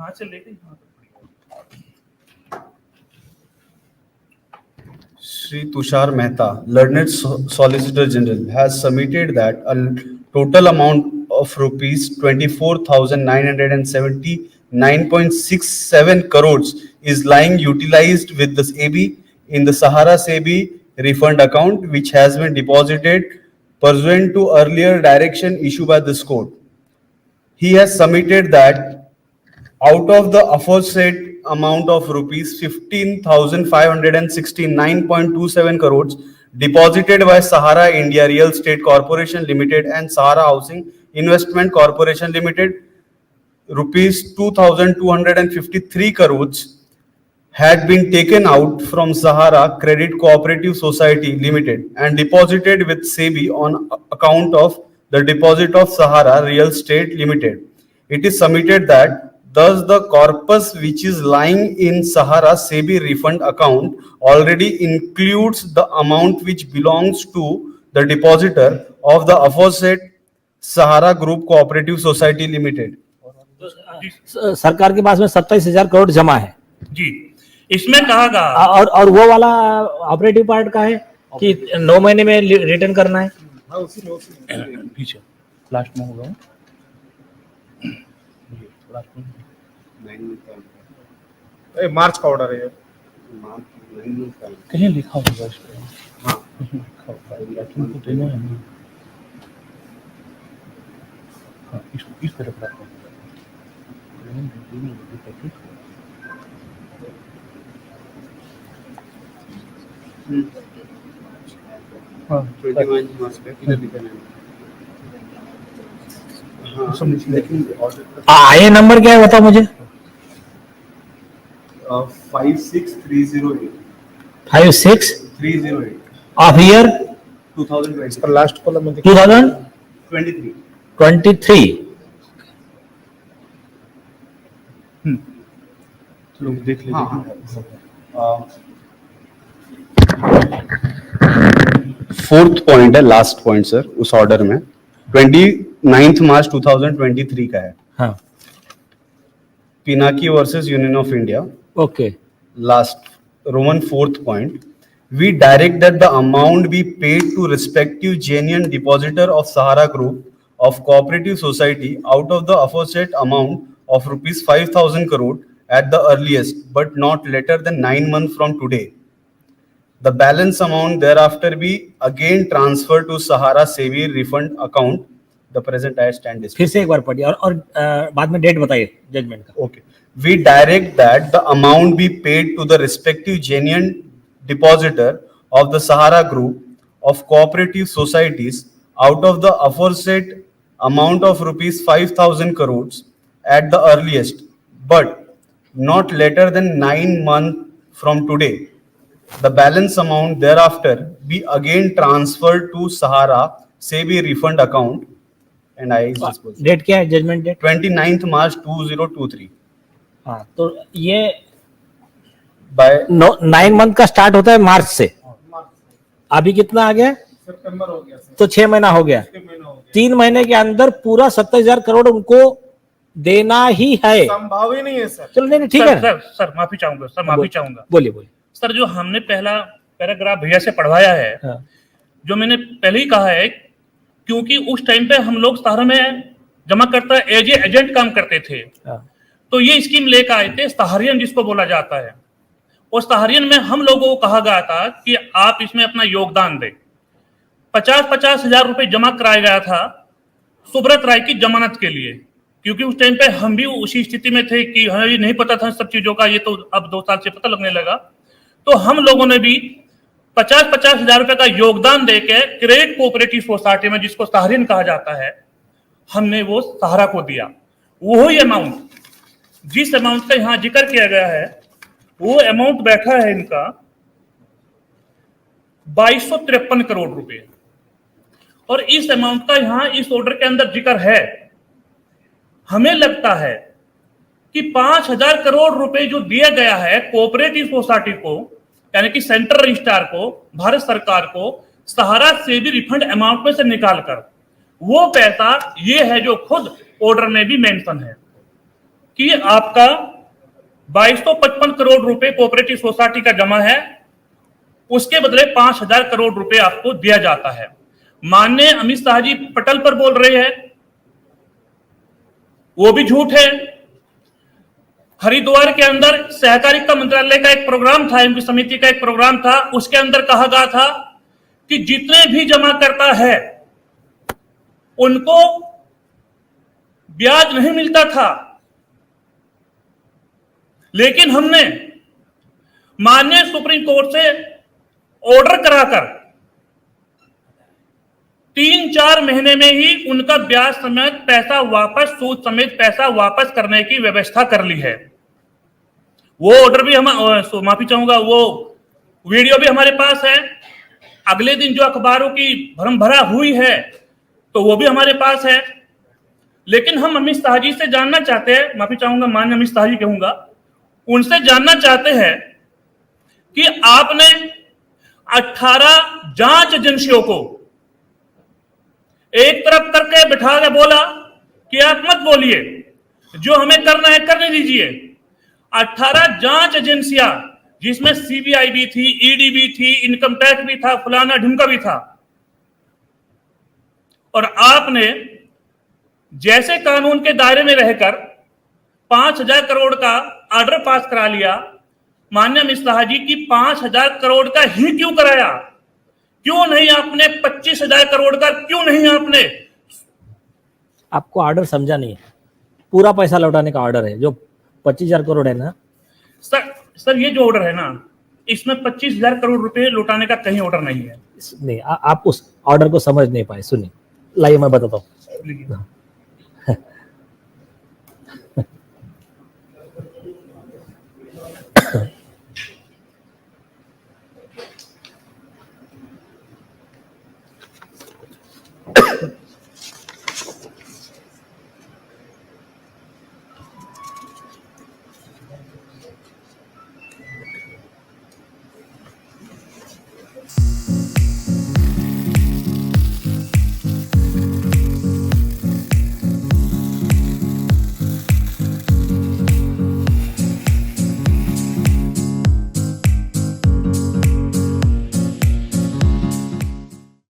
यहाँ से लेके यहाँ तक। Shri Tushar Mehta, learned Solicitor General, has submitted that a total amount of rupees 24,979.67 crores is lying utilized with the SEBI in the Sahara SEBI refund account, which has been deposited pursuant to earlier direction issued by this court. He has submitted that out of the aforesaid amount of rupees 15,569.27 crores deposited by Sahara India Real Estate Corporation Limited and Sahara Housing Investment Corporation Limited, rupees 2,253 crores had been taken out from Sahara Credit Cooperative Society Limited and deposited with SEBI on account of the deposit of Sahara Real Estate Limited. It is submitted that thus the corpus which is lying in Sahara SEBI refund account already includes the amount which belongs to the depositor of the aforesaid Sahara Group Cooperative Society Limited. सरकार के पास में 27,000 करोड़ जमा है जी। इसमें कहा गया और वो वाला ऑपरेटिव पार्ट का है कि 9 महीने में रिटर्न करना है। पीछे लास्ट में होगा मार्च का ऑर्डर है, कहीं लिखा होगा इस पे। हाँ तुमको देना है ना। हाँ इस तरफ रखो। हाँ 21 मार्च का इधर लिखा है। हाँ आईए नंबर क्या है बता मुझे। 56308 56308 ऑफ ईयर 2020 पर लास्ट कॉलम में 2023 लोग देख लीजिए। फोर्थ पॉइंट है, लास्ट पॉइंट सर उस ऑर्डर में 29 मार्च 2023 का है। हाँ Pinaki versus union of India. Okay Last Roman fourth point, we direct that the amount be paid to respective genuine depositor of Sahara Group of Cooperative Society out of the aforesaid amount of rupees 5,000 crore at the earliest, but not later than 9 months from today. The balance amount thereafter be again transferred to Sahara SEBI refund account. The present I stand is. फिर से एक बार पढ़िए और बाद में date बताइए judgement का। Okay. We direct that the amount be paid to the respective genuine depositor of the Sahara Group of Cooperative Societies out of the aforesaid amount of rupees 5,000 crores at the earliest, but not later than 9 months from today. The balance amount thereafter be again transferred to Sahara SEBI refund account and I dispose. Date क्या है judgement date? 29th March 2023. हाँ तो ये By 9 month का start होता है मार्च से। अभी कितना आ गया? सितंबर हो गया सर, तो 6 महीना हो गया। 3 महीने के अंदर पूरा 27,000 करोड़ उनको देना ही है। संभव ही नहीं है सर। चलो नहीं ठीक है। सर माफी चाहूंगा सर, माफी चाहूंगा। बोलिए सर जो हमने पहला पैराग्राफ भैया से पढ़वाया है, हाँ। जो मैंने पहले ही कहा है, क्योंकि उस टाइम पे हम लोग सहारा में जमा करता एज एजेंट काम करते थे, हाँ। तो ये स्कीम लेकर आए थे सहारियन जिसको बोला जाता है। और सहारियन में हम लोगों को कहा गया था कि आप इसमें अपना योगदान दें। 50-50 हजार रुपए जमा कराया गया था सुब्रत राय की जमानत के लिए, क्योंकि उस टाइम पे हम भी उसी स्थिति में थे कि हमें भी नहीं पता था सब चीजों का। ये तो अब 2 साल से पता लगने लगा। तो हम लोगों ने भी 50-50 हजार रुपए का योगदान देके क्रेडिट कोऑपरेटिव सोसाइटी में, जिसको सहारियन कहा जाता है, हमने वो सहारा को दिया। वही अमाउंट, जिस अमाउंट का यहाँ जिक्र किया गया है, वो अमाउंट बैठा है इनका 2253 करोड़ रुपए। और इस अमाउंट का यहाँ इस ऑर्डर के अंदर जिक्र है। हमें लगता है कि 5,000 करोड़ रुपए जो दिया गया है कोऑपरेटिव सोसाइटी को, यानी कि सेंट्रल रजिस्ट्रार को, भारत सरकार को, सहारा SEBI रिफंड अमाउंट में से निकालकर, वो पैसा ये है जो खुद ऑर्डर में भी मेंशन है। कि आपका 2255 करोड़ रुपए कोऑपरेटिव सोसाइटी का जमा है, उसके बदले 5000 करोड़ रुपए आपको दिया जाता है। माननीय अमित शाह जी पटल पर बोल रहे हैं, वो भी झूठ है। हरिद्वार के अंदर सहकारिता मंत्रालय का एक प्रोग्राम था, एमपी समिति का एक प्रोग्राम था, उसके अंदर कहा गया था कि जितने भी जमा करता है उनको ब्याज नहीं मिलता था, लेकिन हमने माननीय सुप्रीम कोर्ट से ऑर्डर कराकर 3-4 महीने में ही उनका ब्याज समेत पैसा वापस, सूद समेत पैसा वापस करने की व्यवस्था कर ली है। वो ऑर्डर भी हम, माफी चाहूंगा, वो वीडियो भी हमारे पास है। अगले दिन जो अखबारों की भरम भरा हुई है तो वो भी हमारे पास है। लेकिन हम अमित शाह जी से जानना चाहते हैं, माफी चाहूंगा, माननीय अमित शाह जी कहूंगा, उनसे जानना चाहते हैं कि आपने 18 जांच एजेंसियों को एक तरफ करके बिठा के बोला कि आप मत बोलिए, जो हमें करना है करने दीजिए। 18 जांच एजेंसियां, जिसमें सीबीआई भी थी, ईडी भी थी, इनकम टैक्स भी था, फलाना ढिमका भी था, और आपने जैसे कानून के दायरे में रहकर 5000 करोड़ का ऑर्डर पास करा लिया। माननीय अमित शाह जी की 5000 करोड़ का ही क्यों कराया? क्यों नहीं आपने 25,000 करोड़ का क्यों नहीं आपने? आपको ऑर्डर समझा नहीं है, पूरा पैसा लौटाने का ऑर्डर है। जो 25,000 करोड़ है ना सर ये जो ऑर्डर है ना, इसमें 25,000 करोड़ रुपए लौटाने का कहीं ऑर्डर नहीं है। नहीं, आप उस ऑर्डर को समझ नहीं पाए। सुनिए, लाइए मैं बताता हूँ।